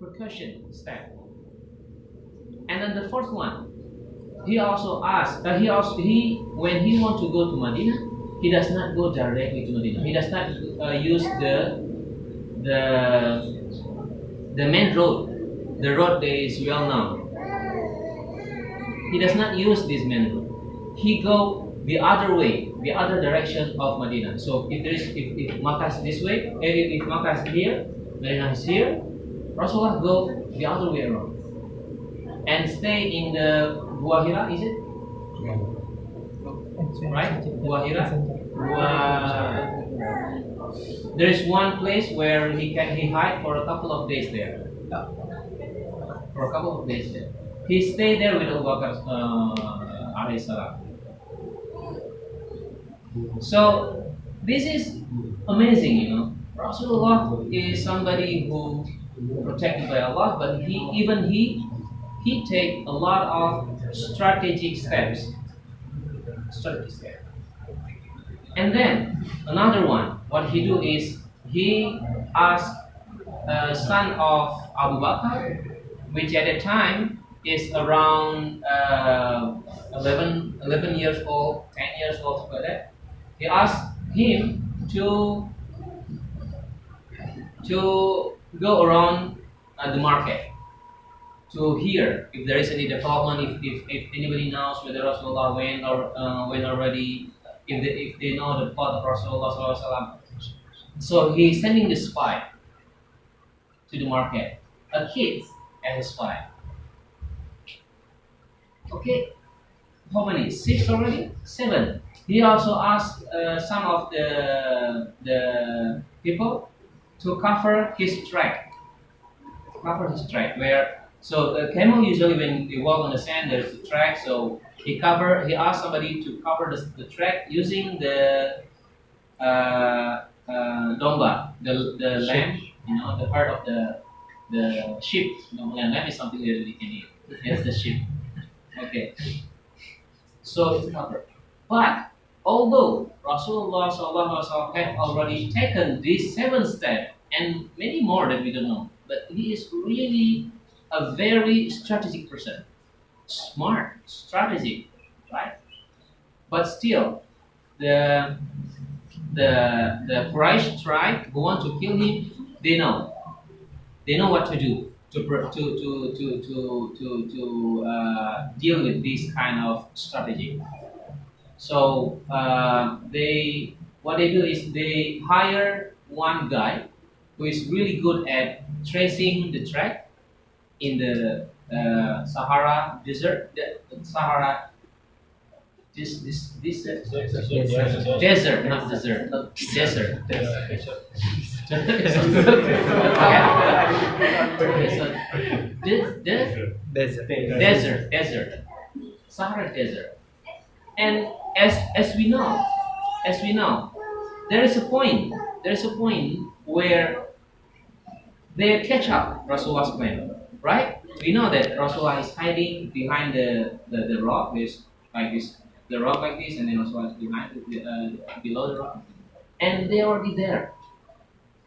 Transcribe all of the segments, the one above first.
precaution step. And then the fourth one, he also asked. He when he want to go to Medina, he does not go directly to Medina. He does not use the main road, the road that is well known. He does not use this main road. He go the other way, the other direction of Medina. So if Makkah is this way, if Makkah is here, Medina is here, Rasulullah go the other way around and stay in the Gua Hira, is it? Right? Gua Hira. There is one place where he hide for a couple of days there. For a couple of days there. He stayed there with Abu Bakr alayhi salam. So this is amazing, you know. Rasulullah is somebody who protected by Allah, but he take a lot of strategic steps. And then another one, what he do is he asked son of Abu Bakr, which at the time is around 11 years old, 10 years old, something like that. He asked him to go around the market to hear if there is any development, if anybody knows whether Rasulullah went already, if they know the path of Rasulullah sallallahu alaihi wasallam. So he's sending the spy to the market, a kid as a spy. Okay, how many? 6 already? 7. He also asked some of the people to cover his track. Where so the camel usually when they walk on the sand there's a track. So he asked somebody to cover the track using the domba, the lamb, you know, the part of the sheep. Lamb is something that we can eat. Yes, the sheep. Okay. So it's covered. But although Rasulullah SAW have already taken these 7 steps and many more that we don't know, but he is really a very strategic person, smart, strategic, right? But still, the Quraysh tribe who want to kill him, they know what to do to deal with this kind of strategy. So what they do is they hire one guy who is really good at tracing the track in the Sahara desert. Sahara desert, not desert, desert. Desert, Sahara desert. And as we know, there is a point where they catch up Rasulullah's plan, right? We know that Rasulullah is hiding behind the rock, this like this, the rock like this, and then Rasulullah is behind below the rock, and they are already there.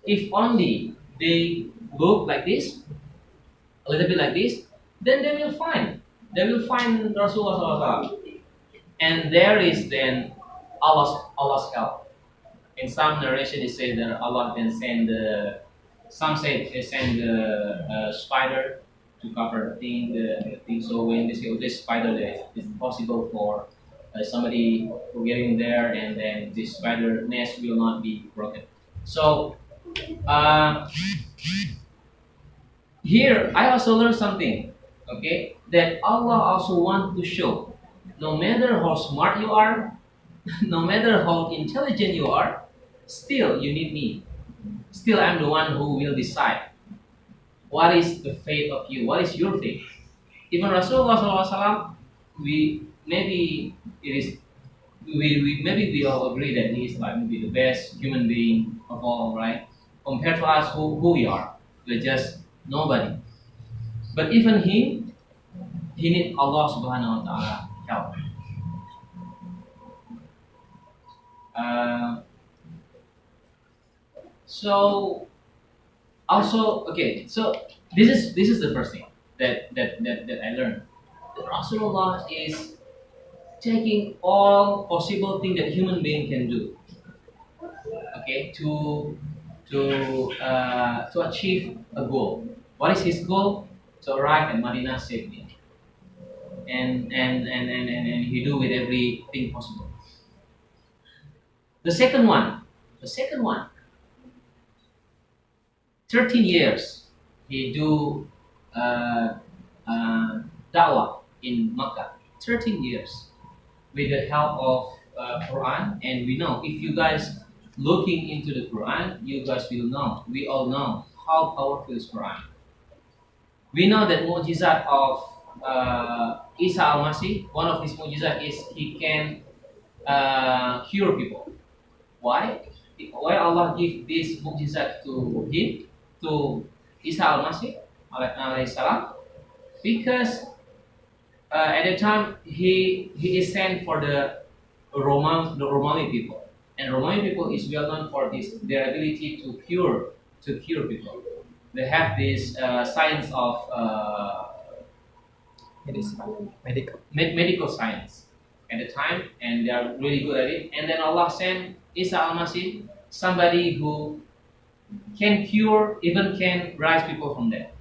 If only they look like this, a little bit like this, then they will find Rasulullah. And there is then Allah's help. In some narration, it says that Allah then send some say they send the spider to cover the thing. So when they say, "Oh, this spider there, it's possible for somebody to get in there, and then this spider nest will not be broken." So here I also learned something. Okay, that Allah also wants to show. No matter how smart you are, no matter how intelligent you are, still you need me. Still, I'm the one who will decide what is the fate of you. What is your fate? Even Rasulullah SAW, we all agree that he is like maybe the best human being of all, right? Compared to us, who we are, we're just nobody. But even he needs Allah Subhanahu wa Taala help. So Also, okay, so this is the first thing that I learned. The Rasulullah is taking all possible thing that human being can do, okay, to achieve a goal. What is his goal? To arrive at Madinah safely, and he do with everything possible. The second one, the second one, 13 years he do uh, uh, dawah in Makkah. 13 years with the help of Quran, and we know if you guys looking into the Quran, you guys will know. We all know how powerful is Quran. We know that mujizat of Isa al-Masih, one of his mujizat is he can cure people. Why? Why Allah give this mujizat to him, to Isa al-Masih, alayhi salam? Because at the time he is sent for the Romawi people, and Romawi people is well known for their ability to cure people. They have this science of medical science at the time, and they are really good at it. And then Allah sent Isa al-Masih, somebody who can cure, even can rise people from death.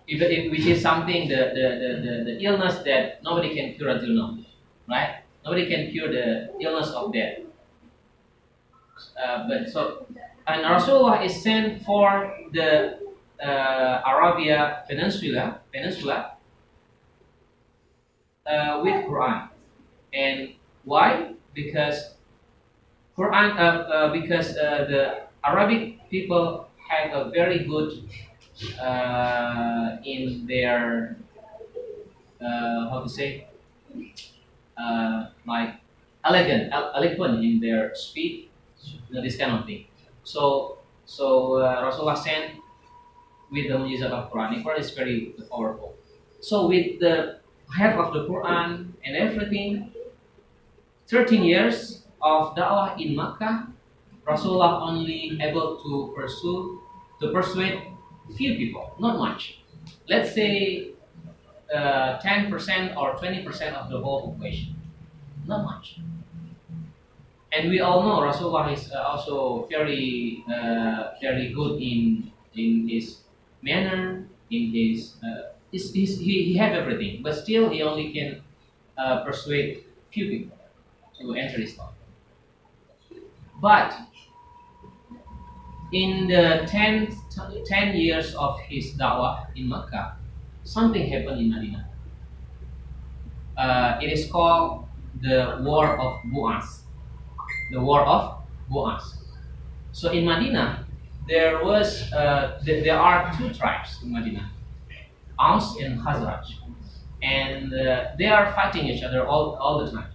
Even if, which is something the illness that nobody can cure until now, right? Nobody can cure the illness of death. But so, and Rasulullah is sent for the Arabia Peninsula with Quran, and why? Because the Arabic people have a very good in their how to say like eloquent in their speech, this kind of thing. So Rasulullah sent with the mujizat of Quran. The Quran is very powerful. So with the help of the Quran and everything, 13 years of da'wah in Makkah, Rasulullah only able to persuade few people, not much. Let's say 10% or 20% of the whole population, not much. And we all know Rasulullah is also very good in his manner, in he have everything, but still he only can persuade few people to enter Islam. But in the 10 years of his da'wah in Makkah, something happened in Medina. It is called the War of Bu'as. The War of Bu'as. So in Medina, there are two tribes in Medina, Aus and Khazraj, and they are fighting each other all the time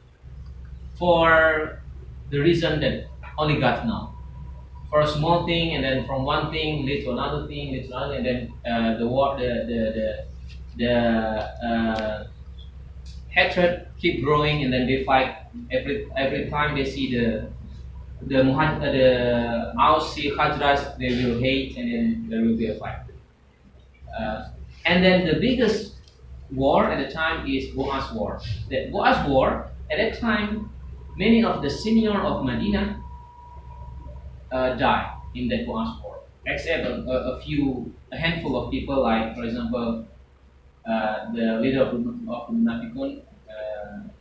for the reason that only God knows. For a small thing, and then from one thing lead to another thing, and then the war, the hatred keep growing, and then they fight every time they see the Aus see Khazraj, they will hate, and then there will be a fight. And then the biggest war at the time is Bu'as War. The Bu'as War at that time, many of the senior of Medina die in that Bu'as War, except a handful of people, like for example the leader of Munafiqun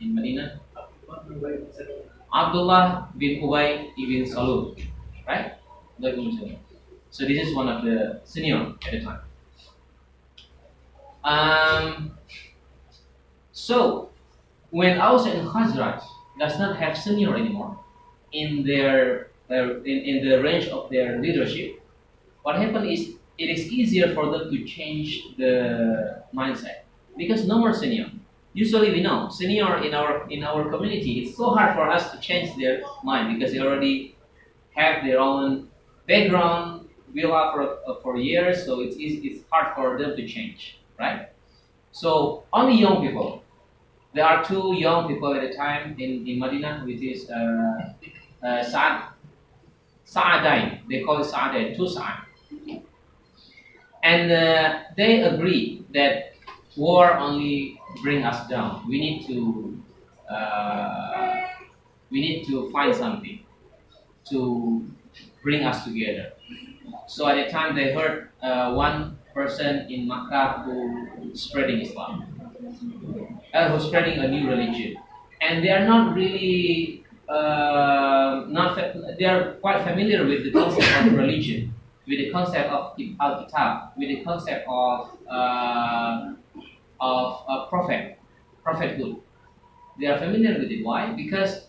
in Medina, Abdullah bin Ubay ibn Salul, right? So this is one of the senior at the time. So when Aus and Khazraj does not have senior anymore in their in the range of their leadership, what happened is it is easier for them to change the mindset because no more senior. Usually we know senior in our community. It's so hard for us to change their mind because they already have their own background built up for years. So it's hard for them to change, right? So only young people. There are two young people at the time in Medina, which is Sa'adain. They call it Sa'adain, two Sa'ad. and they agree that war only bring us down. Uh, we need to find something to bring us together. So at the time they heard one person in Makkah who spreading Islam, who's spreading a new religion, and they are not really they are quite familiar with the concept of religion, with the concept of al-kitab, with the concept of prophethood. They are familiar with it. Why? Because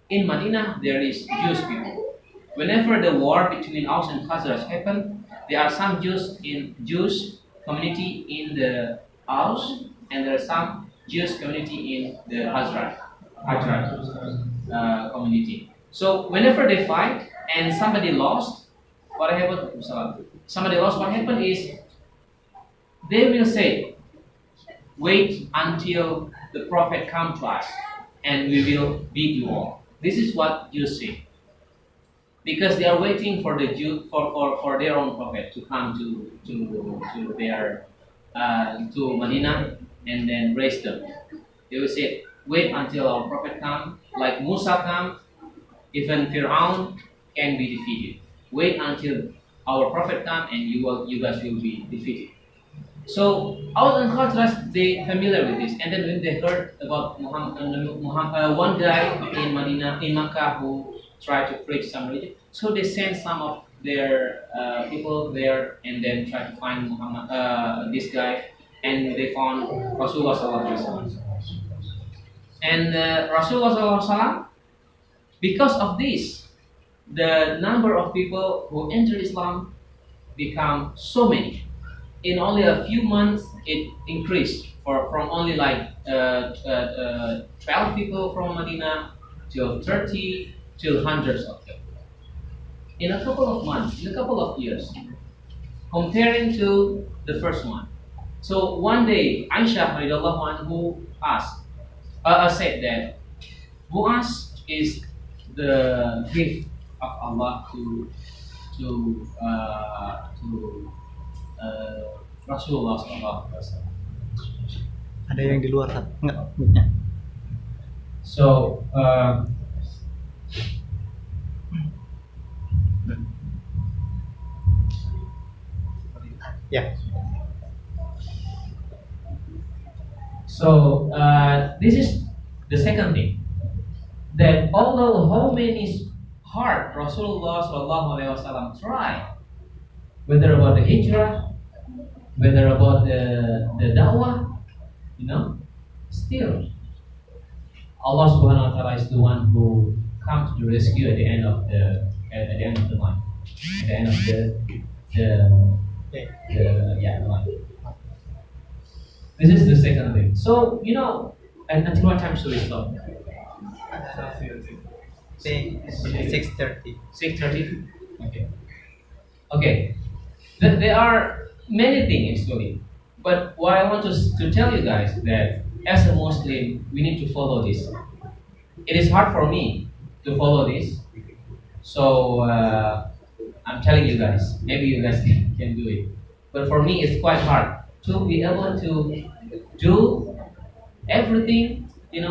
in Medina there is Jewish people. Whenever the war between Aus and Khazraj happened, there are some Jewish community in the Aus, and there are some Jewish community in the Khazraj community. So whenever they fight and somebody lost, what happened? Somebody lost. What happened is they will say, "Wait until the prophet come to us, and we will beat you all." This is what Jews say, because they are waiting for the Jew for their own prophet to come to their to Medina and then raise them. They will say, "Wait until our prophet come, like Musa come, even Fir'aun can be defeated. Wait until our prophet come, and you guys will be defeated." So Aus and Khazraj, they familiar with this, and then when they heard about one guy in Medina, in Makkah, who tried to preach some religion, so they sent some of their people there, and then try to find this guy, and they found Rasulullah Sallallahu Alaihi Wasallam. And Rasulullah Sallallahu Alaihi Wasallam, because of this, the number of people who enter Islam become so many. In only a few months, it increased from only like 12 people from Medina till 30 till hundreds of them. In a couple of months, in a couple of years, comparing to the first one. So one day, Aisha radiallahu anhu said that Mu'az is the gift of Allah to Rasulullah SAW. Ada yang di luar enggak mic-nya. So Ya. So this is the second thing, that although how many hard Rasulullah SAW tried, whether about the hijrah, whether about the da'wah, still Allah Subhanahu wa Taala is the one who comes to the rescue at the end of the line, at the end of the line. This is the second thing. So and until what time should we stop? 6:30. 6:30. Okay. There are many things actually, but what I want to tell you guys that as a Muslim, we need to follow this. It is hard for me to follow this, so I'm telling you guys. Maybe you guys can do it, but for me, it's quite hard to be able to do everything in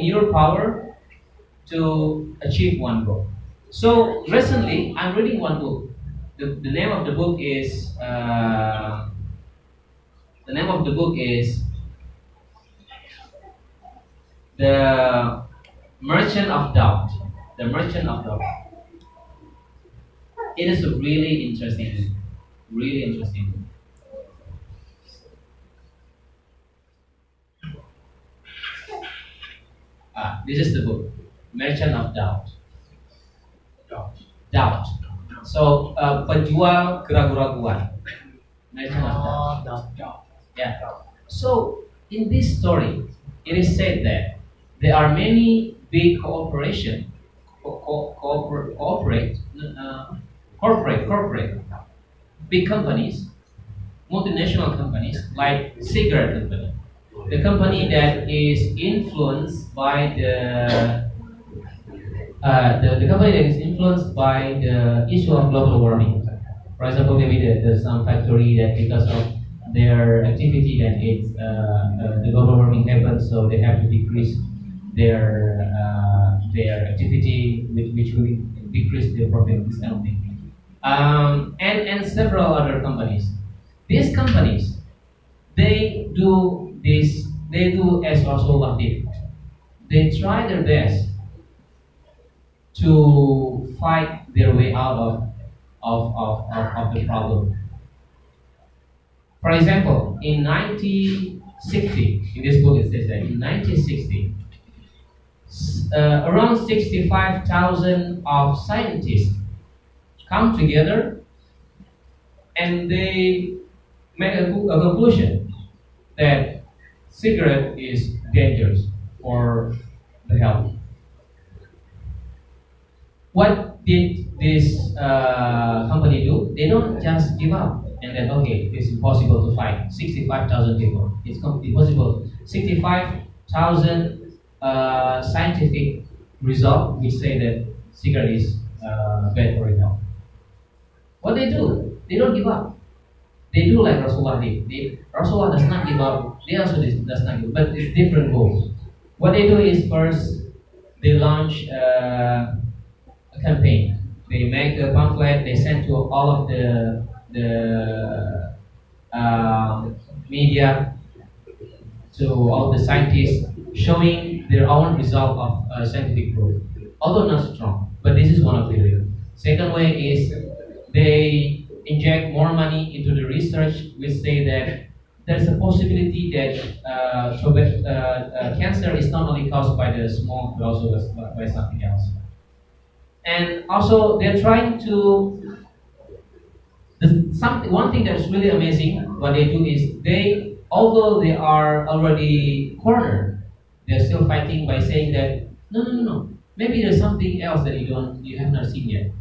your power to achieve one goal. So recently, I'm reading one book. The name of the book is The Merchant of Doubt. The Merchant of Doubt. It is a really interesting book. Really interesting book. This is the book, Merchant of Doubt. Doubt. So penjual keraguan-keraguan. Merchant of Doubt. Yeah. So in this story, it is said that there are many big corporate, big companies, multinational companies like cigarette company, the company that is influenced by the company that is influenced by the issue of global warming. For example, maybe there's some factory that because of their activity that the global warming happens, so they have to decrease their activity, which will decrease their profit. This kind of thing, and several other companies. These companies, they do this. They do as Rasulullah did. They try their best to fight their way out of the problem. For example, in 1960, in this book it says that in 1960, around 65,000 of scientists come together and they make a conclusion that cigarette is dangerous for the health. What did this company do? They don't just give up and then, okay, it's impossible to fight 65,000 people. It's impossible. 65,000 scientific result which say that cigarette is bad for your health. What they do? They don't give up. They do like Rasulullah did. Rasulullah does not give up. They also does not give up, but it's different goals. What they do is first they launch a campaign. They make a pamphlet. They send to all of the media, to all the scientists, showing their own result of scientific proof. Although not strong, but this is one of the ways. Second way is they inject more money into the research, which say that there's a possibility that cancer is not only caused by the smoke, but also by something else. And also, they're trying to. One thing that is really amazing, what they do is although they are already cornered, they're still fighting by saying that no. Maybe there's something else that you have not seen yet.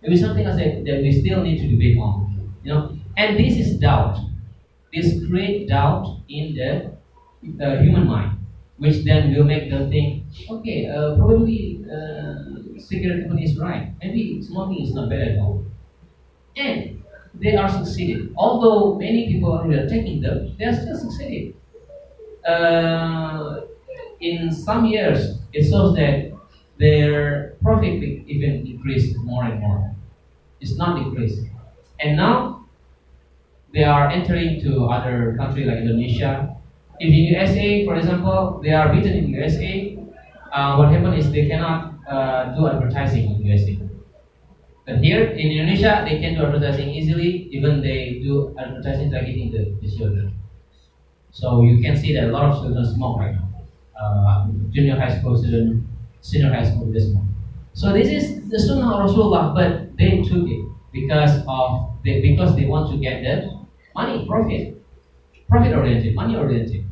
Maybe something else that we still need to debate on. And this is doubt. This creates doubt in the human mind, which then will make them think, okay, probably cigarette company is right. Maybe smoking is not bad at all. And they are succeeding. Although many people are attacking them, they are still succeeding. In some years, it shows that their profit will even increase more and more. It's not decreased. And now they are entering to other countries like Indonesia. In the USA, for example, they are beaten in the USA. What happens is they cannot do advertising in the USA. But here in Indonesia, they can do advertising easily. Even they do advertising targeting the children. So you can see that a lot of children smoke right now. Junior high school students, senior high school, they smoke. So this is the Sunnah of Rasulullah, but they took it because they want to get the money, profit oriented, money oriented.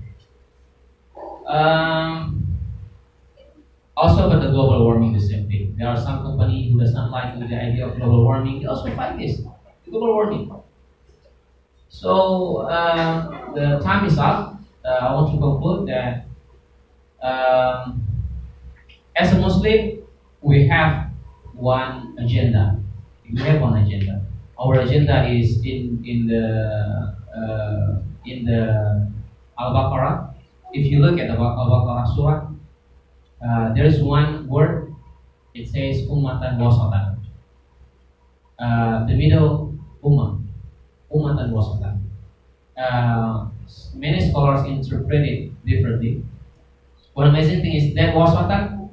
Also, about the global warming, the same thing. There are some companies who does not like the idea of global warming. They also fight this global warming. So the time is up. I want to conclude that as a Muslim, we have one agenda. We have one agenda. Our agenda is in the Al-Baqarah. If you look at the Al-Baqarah surah, there is one word. It says ummatan wasatan. The middle ummatan wasatan. Many scholars interpret it differently. One amazing thing is that wasatan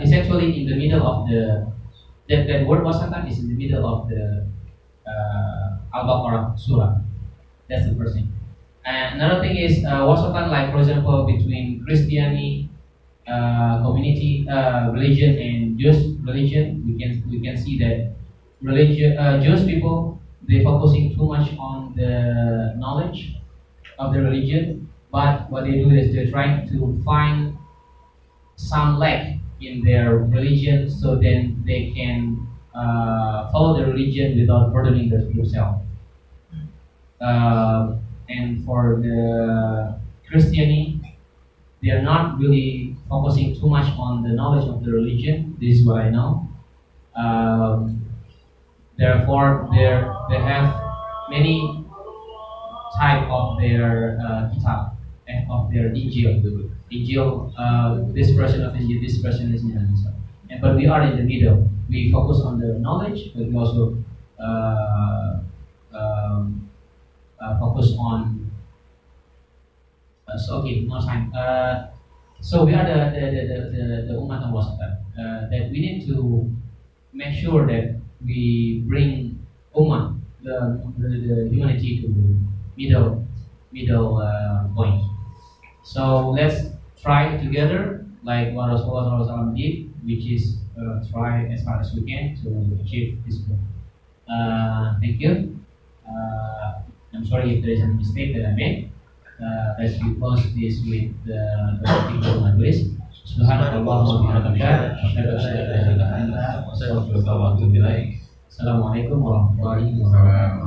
is actually in the middle of that word wasatan is in the middle of the Al-Baqarah surah. That's the first thing. And another thing is wasatan, like for example between Christianity community religion and Jewish religion, we can see that Jewish people, they focusing too much on the knowledge of the religion, but what they do is they're trying to find some lack in their religion, so then they can follow the religion without burdening themselves. And for the Christianity, they are not really focusing too much on the knowledge of the religion. This is what I know. Therefore, they have many type of their kitab, of their Injil. Injil, this version of Injil, this version is Injil. And but we are in the middle. We focus on the knowledge, but we also uh, um, focus on. So okay, no time. So we are the umat of wasat, that we need to make sure that we bring ummah, the humanity to middle point. So let's try together, like what Rasulullah SAW did, which is try as far as we can to achieve this goal. Thank you. I'm sorry if there is a mistake that I made. Let's close this with the article Majlis. Subhanallah wa bihamdihi, asyhadu an la ilaha illa anta, astaghfiruka wa atubu ilaik. Assalamualaikum warahmatullahi wabarakatuh.